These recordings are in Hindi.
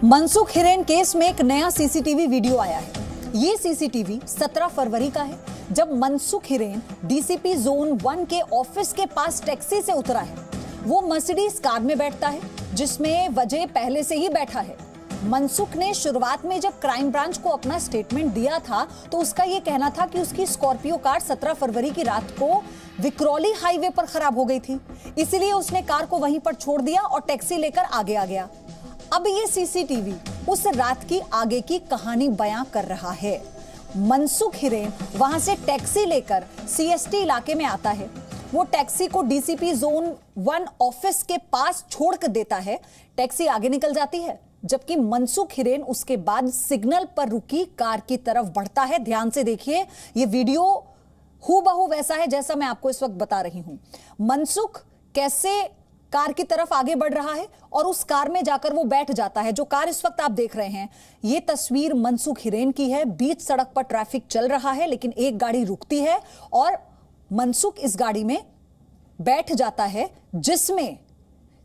मनसुख हिरेन केस में एक नया सीसीटीवी वीडियो आया है। ये सीसीटीवी 17 फरवरी का है, जब मनसुख हिरेन डीसीपी जोन 1 के ऑफिस के पास टैक्सी से उतरा है। वो मर्सिडीज कार में बैठता है, जिसमें वजह पहले से ही बैठा है। मनसुख ने शुरुआत में जब क्राइम ब्रांच को अपना स्टेटमेंट दिया था, तो उसका यह कहना था कि उसकी स्कॉर्पियो कार 17 फरवरी की रात को विक्रोली हाईवे पर खराब हो गई थी, इसलिए उसने कार को वहीं पर छोड़ दिया और टैक्सी लेकर आगे आ गया। अब ये सीसीटीवी उस रात की आगे की कहानी बयां कर रहा है। मनसुख हिरेन वहां से टैक्सी लेकर सीएसटी इलाके में आता है। वो टैक्सी को डीसीपी जोन 1 ऑफिस के पास छोड़ कर देता है। टैक्सी आगे निकल जाती है, जबकि मनसुख हिरेन उसके बाद सिग्नल पर रुकी कार की तरफ बढ़ता है। ध्यान से देखिए, ये वीडियो हूबहू वैसा है जैसा मैं आपको इस वक्त बता रही हूं। मनसुख कैसे कार की तरफ आगे बढ़ रहा है और उस कार में जाकर वो बैठ जाता है। जो कार इस वक्त आप देख रहे हैं, ये तस्वीर मनसुख हिरेन की है। बीच सड़क पर ट्रैफिक चल रहा है, लेकिन एक गाड़ी रुकती है और मनसुख इस गाड़ी में बैठ जाता है, जिसमें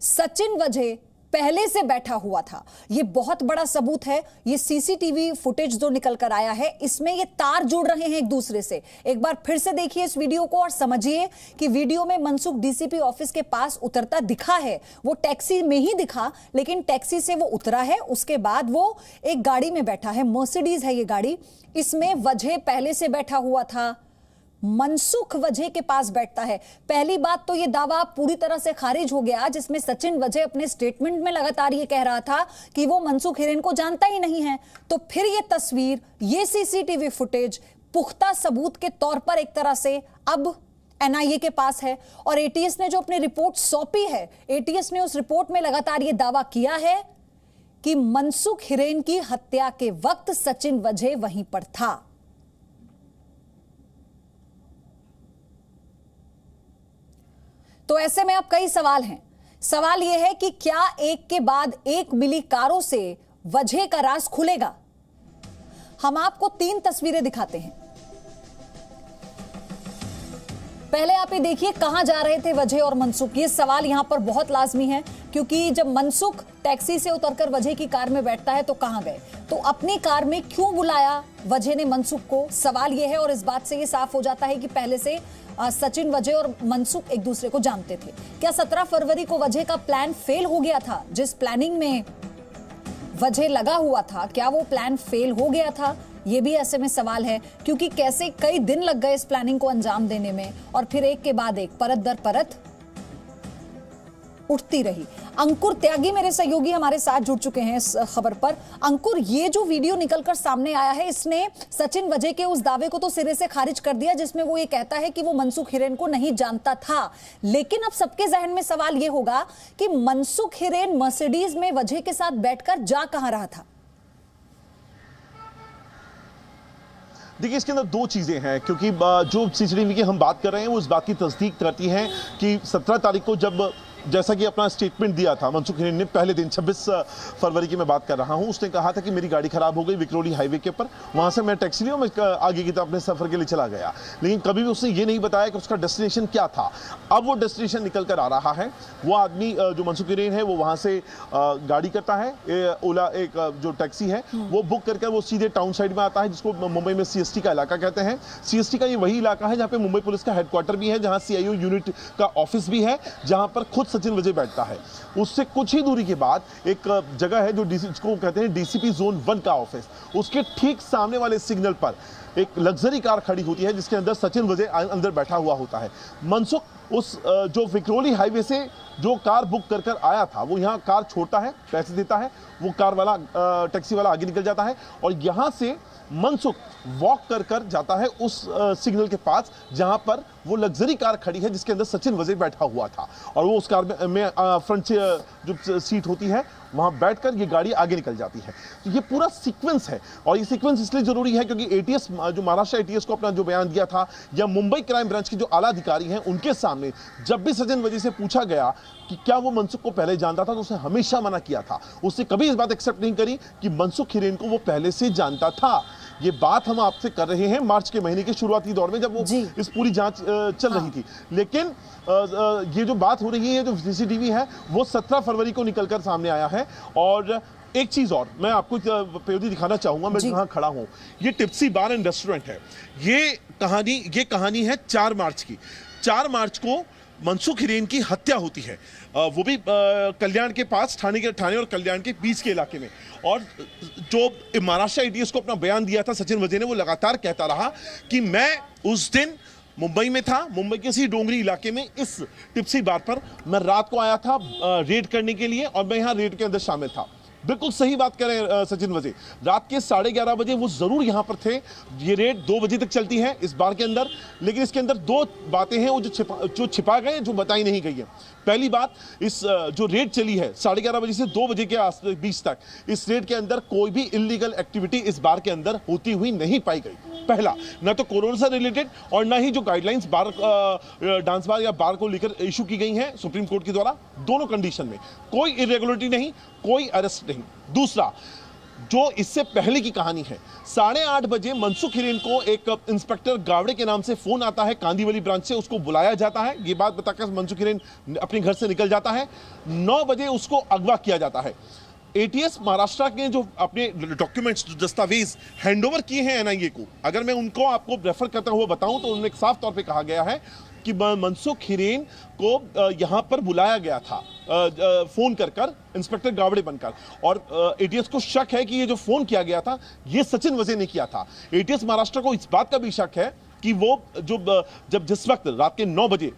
सचिन वजह पहले से बैठा हुआ था। यह बहुत बड़ा सबूत है। यह सीसीटीवी फुटेज जो निकल कर आया है, इसमें ये तार जुड़ रहे हैं एक दूसरे से। एक बार फिर से देखिए इस वीडियो को और समझिए कि वीडियो में मनसुख डीसीपी ऑफिस के पास उतरता दिखा है। वो टैक्सी में ही दिखा, लेकिन टैक्सी से वो उतरा है, उसके बाद वो एक गाड़ी में बैठा है। मर्सिडीज है ये गाड़ी, इसमें वजह पहले से बैठा हुआ था। मनसुख वजह के पास बैठता है। पहली बात तो यह दावा पूरी तरह से खारिज हो गया, जिसमें सचिन वजह अपने स्टेटमेंट में लगातार यह कह रहा था कि वो मनसुख हिरेन को जानता ही नहीं है। तो फिर यह तस्वीर, यह सीसीटीवी फुटेज पुख्ता सबूत के तौर पर एक तरह से अब एनआईए के पास है। और एटीएस ने जो अपनी रिपोर्ट सौंपी है, एटीएस ने उस रिपोर्ट में लगातार यह दावा किया है कि मनसुख हिरेन की हत्या के वक्त सचिन वजह वहीं पर था। तो ऐसे में अब कई सवाल हैं। सवाल यह है कि क्या एक के बाद एक मिली कारों से वजह का राज खुलेगा? हम आपको 3 तस्वीरें दिखाते हैं। पहले आप ये देखिए, कहां जा रहे थे वजह और मनसुख। ये सवाल यहां पर बहुत लाजमी है, क्योंकि जब मनसुख टैक्सी से उतरकर वजह की कार में बैठता है तो कहां गए, तो अपनी कार में क्यों बुलाया वजह ने मनसुख को? सवाल यह है। और इस बात से यह साफ हो जाता है कि पहले से सचिन वजह और मनसुख एक दूसरे को जानते थे। क्या 17 फरवरी को वजह का प्लान फेल हो गया था? जिस प्लानिंग में वजह लगा हुआ था, क्या वो प्लान फेल हो गया था? ये भी ऐसे में सवाल है, क्योंकि कैसे कई दिन लग गए इस प्लानिंग को अंजाम देने में, और फिर एक के बाद एक परत दर परत उठती रही। अंकुर त्यागी मेरे सहयोगी हमारे साथ जुड़ चुके हैं इस खबर पर। अंकुर, ये जो वीडियो निकलकर सामने आया है, इसने सचिन वजह के उस दावे को तो सिरे से खारिज कर दिया, जिसमें वो ये कहता है कि वो मनसुख हिरेन को नहीं जानता था। लेकिन अब सबके जहन में सवाल ये होगा कि मनसुख हिरेन मर्सिडीज में वजह के साथ बैठकर जा कहां रहा था? देखिए, इसके अंदर 2 चीजें हैं, क्योंकि जो सीसीटीवी की हम बात कर रहे हैं वो इस बात की तस्दीक करती है कि 17 तारीख को जब, जैसा कि अपना स्टेटमेंट दिया था मनसुख हिरेन ने पहले दिन 26 फरवरी की मैं बात कर रहा हूं, उसने कहा था कि मेरी गाड़ी खराब हो गई विक्रोली हाईवे के ऊपर, वहां से मैं टैक्सी लिया, मैं आगे की तरफ अपने सफर के लिए चला गया। लेकिन कभी भी उसने ये नहीं बताया कि उसका डेस्टिनेशन क्या था। अब वो डेस्टिनेशन निकल कर आ रहा है। वो आदमी जो मनसुख हिरेन है, वो वहां से गाड़ी करता है, ओला एक जो टैक्सी है वो बुक करके वो सीधे टाउन साइड में आता है, जिसको मुंबई में सीएसटी का इलाका कहते हैं। सीएसटी का ये वही इलाका है जहाँ पे मुंबई पुलिस का हेडक्वार्टर भी है, जहाँ सीआईओ यूनिट का ऑफिस भी है, जहाँ पर खुद सचिन वजह बैठता है। उससे कुछ ही दूरी के बाद एक जगह है जो जिसको कहते हैं डीसीपी जोन 1 का ऑफिस। उसके ठीक सामने वाले सिग्नल पर एक लग्जरी कार खड़ी होती है, जिसके अंदर सचिन वजह अंदर बैठा हुआ होता है। मनसुख उस जो विक्रोली हाईवे से जो कार बुक कर कर आया था, वो यहाँ कार छोड़ता है, पैसे देता है, वो कार वाला टैक्सी वाला आगे निकल जाता है, और यहाँ से मनसुख वॉक कर कर जाता है उस सिग्नल के पास जहां पर वो लग्जरी कार खड़ी है, जिसके अंदर सचिन वजह बैठा हुआ था। और वो उस कार में फ्रंट से जो सीट होती है वहां बैठकर ये गाड़ी आगे निकल जाती है। तो ये पूरा सीक्वेंस है, और ये सीक्वेंस इसलिए जरूरी है क्योंकि एटीएस, जो महाराष्ट्र एटीएस को अपना जो बयान दिया था, या मुंबई क्राइम ब्रांच के जो आला अधिकारी हैं उनके सामने जब भी सचिन वजह से पूछा गया कि क्या वो मनसुख को पहले जानता था, तो उसने हमेशा मना किया था। उसने कभी इस बात एक्सेप्ट नहीं करी कि मनसुख हिरेन को वो पहले से जानता था। ये बात हम आपसे कर रहे हैं मार्च के महीने के शुरुआती दौर में, जब वो इस पूरी जांच चल रही थी। लेकिन ये जो बात हो रही है, जो सीसीटीवी है, वो 17 फरवरी को निकलकर सामने आया है, और एक चीज और मैं आपको पेयोदी दिखाना चाहूंगा, मैं जहां खड़ा हूं ये टिप्सी बार एंड रेस्टोरेंट है। ये कहानी है 4 मार्च की। 4 मार्च को मनसुख हिरेन की हत्या होती है, वो भी कल्याण के पास, ठाणे और कल्याण के बीच के इलाके में। और जो महाराष्ट्र एटीएस को अपना बयान दिया था सचिन वजे ने, वो लगातार कहता रहा कि मैं उस दिन मुंबई में था, मुंबई के इसी डोंगरी इलाके में इस टिप्सी बार पर मैं रात को आया था रेड करने के लिए, और मैं यहाँ रेड के अंदर शामिल था। बिल्कुल सही बात करें सचिन वजे, रात के 11:30 बजे वो जरूर यहां पर थे। ये रेड 2 बजे तक चलती है इस बार के अंदर, लेकिन इसके अंदर 2 बातें हैं वो जो छिपा गए, जो बताई नहीं गई है। पहली बात, इस जो रेड चली है 11:30 बजे से 2 बजे के बीच तक, इस रेड के अंदर कोई भी इलीगल एक्टिविटी इस बार के अंदर होती हुई नहीं पाई गई। पहला, ना तो कोरोना से रिलेटेड और ना ही जो गाइडलाइंस बार डांस बार या बार को लेकर इशू की गई हैं सुप्रीम कोर्ट के द्वारा, दोनों कंडीशन में कोई इरेगुलरिटी नहीं, कोई अरेस्ट नहीं। दूसरा, जो इससे पहले की कहानी है, 8:30 बजे मनसुख हिरेन को एक इंस्पेक्टर गावड़े के नाम से फोन आता है कांदीवली ब्रांच से, उसको बुलाया जाता है। ये बात बताकर मनसुख हिरेन अपने घर से निकल जाता है। 9 बजे उसको अगवा किया जाता है। एटीएस महाराष्ट्र के जो अपने डॉक्यूमेंट्स, दस्तावेज हैंडओवर किए हैं एनआईए को, अगर मैं उनको आपको रेफर करता हुआ बताऊं तो उनमें साफ तौर पे कहा गया है कि मनसुख हिरेन को यहां पर बुलाया गया था फोन कर इंस्पेक्टर गावड़े बनकर, और एटीएस को शक है कि ये जो फोन किया गया था ये सचिन वजे ने किया था। एटीएस महाराष्ट्र को इस बात का भी शक है कि वो जिस वक्त रात के 9 बजे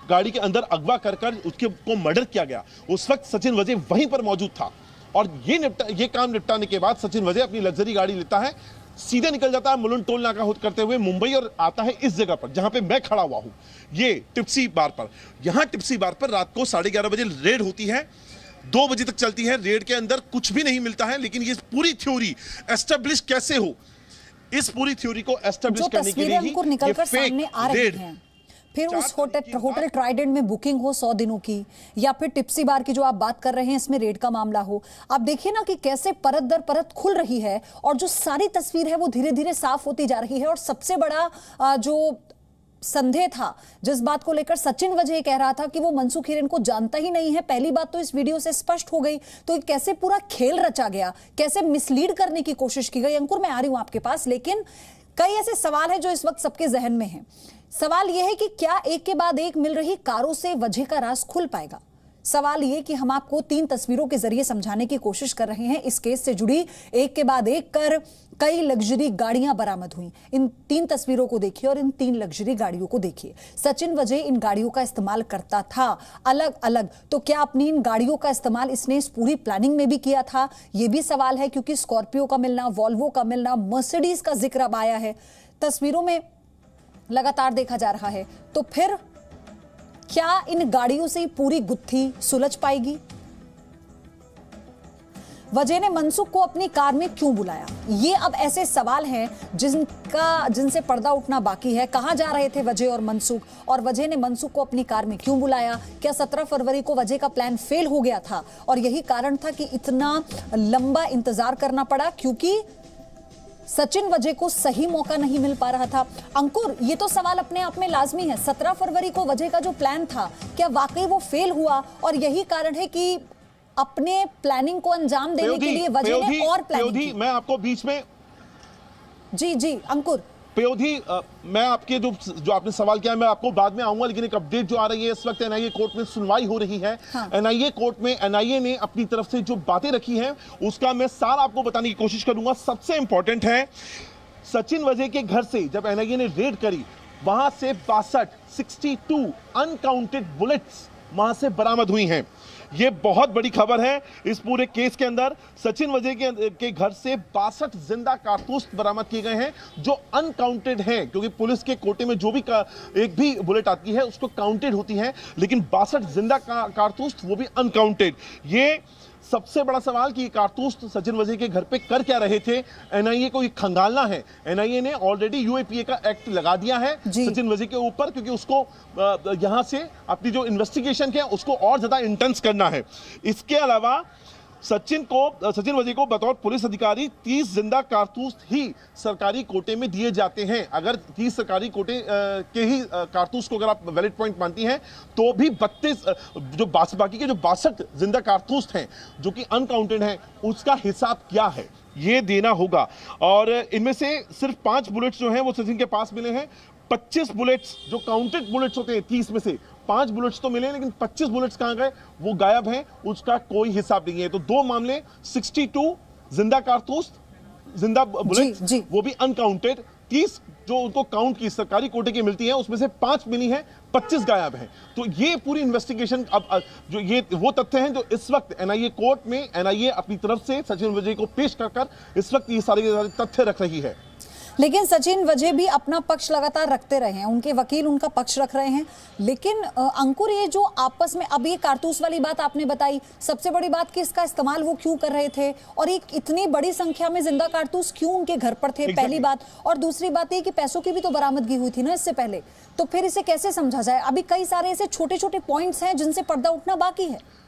गाड़ी के अंदर अगवा कर उसके को मर्डर किया गया, उस वक्त सचिन वजे वहीं पर मौजूद था। और ये काम निपटाने के बाद सचिन वजे अपनी लग्जरी गाड़ी लेता है, सीधे निकल जाता है मुलुंड टोल नाका करते हुए मुंबई, और आता है इस जगह पर जहां पे मैं खड़ा हुआ हूं, ये टिप्सी बार पर। यहां टिप्सी बार पर रात को 11:30 बजे रेड होती है, 2 बजे तक चलती है। रेड के अंदर कुछ भी नहीं मिलता है, लेकिन ये पूरी थ्योरी एस्टेब्लिश कैसे हो, इस पूरी थ्योरी को एस्टेब्लिश करने के लिए ही ये फेक रेड, फिर उस होटल ट्राइडेंट में बुकिंग हो 100 दिनों की, या फिर टिप्सी बार की जो आप बात कर रहे हैं इसमें रेड का मामला हो, आप देखिए ना कि कैसे परत दर परत खुल रही है, और जो सारी तस्वीर है वो धीरे धीरे साफ होती जा रही है। और सबसे बड़ा जो संदेह था, जिस बात को लेकर सचिन वजे कह रहा था कि वो मनसुख हिरेन को जानता ही नहीं है, पहली बात तो इस वीडियो से स्पष्ट हो गई। तो कैसे पूरा खेल रचा गया, कैसे मिसलीड करने की कोशिश की गई। अंकुर, मैं आ रही हूं आपके पास, लेकिन कई ऐसे सवाल हैं जो इस वक्त सबके जहन में हैं। सवाल यह है कि क्या एक के बाद एक मिल रही कारों से वजह का राज खुल पाएगा। सवाल यह कि हम आपको 3 तस्वीरों के जरिए समझाने की कोशिश कर रहे हैं। इस केस से जुड़ी एक के बाद एक कर कई लग्जरी गाड़ियां बरामद हुई। इन 3 तस्वीरों को देखिए और इन 3 लग्जरी गाड़ियों को देखिए। सचिन वजे इन गाड़ियों का इस्तेमाल करता था अलग अलग, तो क्या अपनी इन गाड़ियों का इस्तेमाल इसने इस पूरी प्लानिंग में भी किया था? यह भी सवाल है, क्योंकि स्कॉर्पियो का मिलना, वॉल्वो का मिलना, मर्सिडीज का जिक्र अब आया है, तस्वीरों में लगातार देखा जा रहा है। तो फिर क्या इन गाड़ियों से पूरी गुत्थी सुलझ पाएगी? वजह ने मनसुख को अपनी कार में क्यों बुलाया? ये अब ऐसे सवाल हैं जिनसे पर्दा उठना बाकी है। कहां जा रहे थे वजह और मनसुख, और वजह ने मनसुख को अपनी कार में क्यों बुलाया? क्या 17 फरवरी को वजह का प्लान फेल हो गया था और यही कारण था कि इतना लंबा इंतजार करना पड़ा, क्योंकि सचिन वजे को सही मौका नहीं मिल पा रहा था? अंकुर, ये तो सवाल अपने आप में लाजमी है। 17 फरवरी को वजह का जो प्लान था, क्या वाकई वो फेल हुआ और यही कारण है कि अपने प्लानिंग को अंजाम देने के लिए वजह ने और प्लानिंग की? मैं आपको बीच में जी अंकुर पेयोधी, मैं आपके जो आपने सवाल किया मैं आपको बाद में आऊंगा, लेकिन एक अपडेट जो आ रही है, इस वक्त एनआईए कोर्ट में सुनवाई हो रही है। एनआईए कोर्ट में एनआईए ने अपनी तरफ से जो बातें रखी हैं उसका मैं सारा आपको बताने की कोशिश करूंगा। सबसे इंपॉर्टेंट है, सचिन वजे के घर से जब एनआईए ने रेड करी, वहां से 62 अनकाउंटेड बुलेट्स वहां से बरामद हुई हैं। ये बहुत बड़ी खबर है इस पूरे केस के अंदर। सचिन वजे के घर से 62 जिंदा कारतूस बरामद किए गए हैं जो अनकाउंटेड हैं, क्योंकि पुलिस के कोटे में जो भी एक भी बुलेट आती है उसको काउंटेड होती है, लेकिन 62 जिंदा कारतूस वो भी अनकाउंटेड। ये सबसे बड़ा सवाल कि कारतूस सचिन वजे के घर पे कर क्या रहे थे, एनआईए को ये खंगालना है। एनआईए ने ऑलरेडी यूएपीए का एक्ट लगा दिया है सचिन वजे के ऊपर, क्योंकि उसको यहां से अपनी जो इन्वेस्टिगेशन है उसको और ज्यादा इंटेंस करना है। इसके अलावा सचिन वजी को बतौर पुलिस अधिकारी 30 जिंदा कारतूस ही सरकारी कोटे में दिए जाते हैं। अगर 30 सरकारी कोटे के ही कारतूस को अगर आप वैलिड पॉइंट मानती हैं तो भी 32 जो बाकी के जो 62 जिंदा कारतूस हैं जो कि अनकाउंटेड हैं, उसका हिसाब क्या है ये देना होगा। और इनमें से सिर्फ 5 बुलेट्स जो हैं वो सचिन के पास मिले हैं। 25 बुलेट्स जो काउंटेड बुलेट्स होते हैं 30 में से 5 बुलेट्स तो मिले, लेकिन 25 बुलेट्स कहां गए वो गायब हैं, उसका कोई हिसाब नहीं है। तो 2 मामले 62 जिंदा कारतूस, जिंदा बुलेट, वो भी अनकाउंटेड। 30 जो उनको काउंट की सरकारी कोटे की मिलती है उसमें से 5 मिली है, 25 गायब हैं। तो ये पूरी इन्वेस्टिगेशन अब जो ये वो तथ्य हैं जो इस वक्त एनआईए कोर्ट में एनआईए अपनी तरफ से सचिन वजय को पेश कर इस वक्त ये सारे तथ्य रख रही है। लेकिन सचिन वजय भी अपना पक्ष लगातार रखते रहे हैं, उनके वकील उनका पक्ष रख रहे हैं। लेकिन अंकुर, ये जो आपस में अब ये कारतूस वाली बात आपने बताई, सबसे बड़ी बात कि इसका इस्तेमाल वो क्यों कर रहे थे और एक इतनी बड़ी संख्या में जिंदा कारतूस क्यों उनके घर पर थे, पहली बात। और दूसरी बात ये कि पैसों की भी तो बरामदगी हुई थी ना इससे पहले, तो फिर इसे कैसे समझा जाए? अभी कई सारे ऐसे छोटे छोटे पॉइंट्स हैं जिनसे पर्दा उठना बाकी है।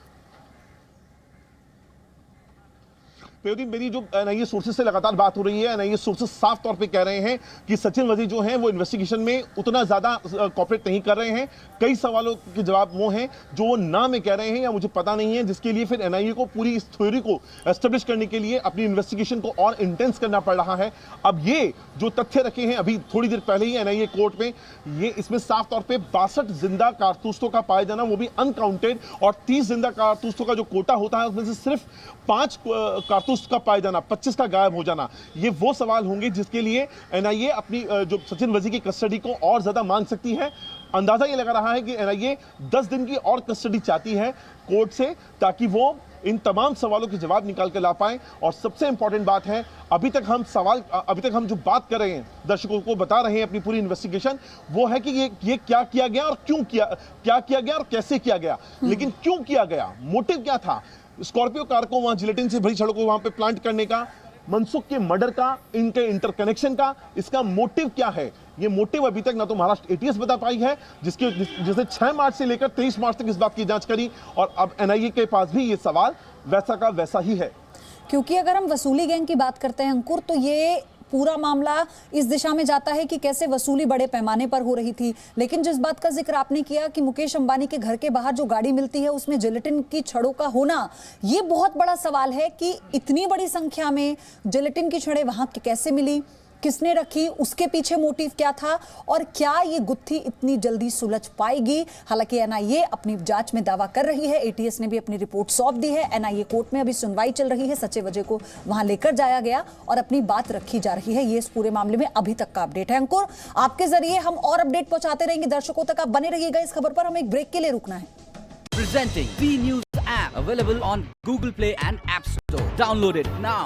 मेरी जो एनआईए सोर्सेज से लगातार बात हो रही है, एनआईए सोर्सेज साफ तौर पे कह रहे हैं कि सचिन वजी जो हैं वो इन्वेस्टिगेशन में उतना ज्यादा कॉपरेट नहीं कर रहे हैं। कई सवालों के जवाब वो हैं जो वो ना में कह रहे हैं या मुझे पता नहीं है, जिसके लिए फिर एनआईए को पूरी इस थ्योरी को एस्टेब्लिश करने के लिए अपनी इन्वेस्टिगेशन को और इंटेंस करना पड़ रहा है। अब ये जो तथ्य रखे हैं अभी थोड़ी देर पहले ही एनआईए कोर्ट में, ये इसमें साफ तौर पर 62 जिंदा कारतूसों का पाया जाना, वो भी अनकाउंटेड, और 30 जिंदा कारतूसों का जो कोटा होता है उसमें से सिर्फ 5 कारतूस का पाया जाना, 25 का गायब हो जाना, ये वो सवाल होंगे जिसके लिए एनआईए अपनी जो सचिन वजी की कस्टडी को और ज्यादा मांग सकती है। अंदाजा ये लगा रहा है कि एनआईए 10 दिन की और कस्टडी चाहती है कोर्ट से, ताकि वो इन तमाम सवालों के जवाब निकाल कर ला पाए। और सबसे इंपॉर्टेंट बात है, अभी तक हम जो बात कर रहे हैं, दर्शकों को बता रहे हैं अपनी पूरी इन्वेस्टिगेशन, वो है कि ये क्या किया गया और क्यों किया गया और कैसे किया गया। लेकिन क्यों किया गया, मोटिव क्या था? स्कॉर्पियो कार को वहां जिलेटिन से भरी छड़ों को वहां पे प्लांट करने का, मनसुख के मर्डर का, इनके इंटरकनेक्शन का, इसका मोटिव क्या है? ये मोटिव अभी तक ना तो महाराष्ट्र एटीएस बता पाई है, जिसे 6 मार्च से लेकर 23 मार्च तक इस बात की जांच करी, और अब एनआईए के पास भी ये सवाल वैसा का वैसा ही है। क्योंकि अगर हम वसूली गैंग की बात करते हैं अंकुर, तो ये पूरा मामला इस दिशा में जाता है कि कैसे वसूली बड़े पैमाने पर हो रही थी। लेकिन जिस बात का जिक्र आपने किया कि मुकेश अंबानी के घर के बाहर जो गाड़ी मिलती है उसमें जिलेटिन की छड़ों का होना, ये बहुत बड़ा सवाल है कि इतनी बड़ी संख्या में जिलेटिन की छड़ें वहां कैसे मिली, किसने रखी, उसके पीछे मोटिव क्या था, और क्या ये गुत्थी इतनी जल्दी सुलझ पाएगी? हालांकि एनआईए अपनी जांच में दावा कर रही है, एटीएस ने भी अपनी रिपोर्ट सौंप दी है, एनआईए कोर्ट में अभी सुनवाई चल रही है, सचिन वजय को वहां लेकर जाया गया और अपनी बात रखी जा रही है। ये इस पूरे मामले में अभी तक का अपडेट है। अंकुर, आपके जरिए हम और अपडेट पहुंचाते रहेंगे दर्शकों तक, आप बने रहिएगा इस खबर पर। हमें एक ब्रेक के लिए रुकना है। Presenting B News app available on Google Play and App Store. Download it now.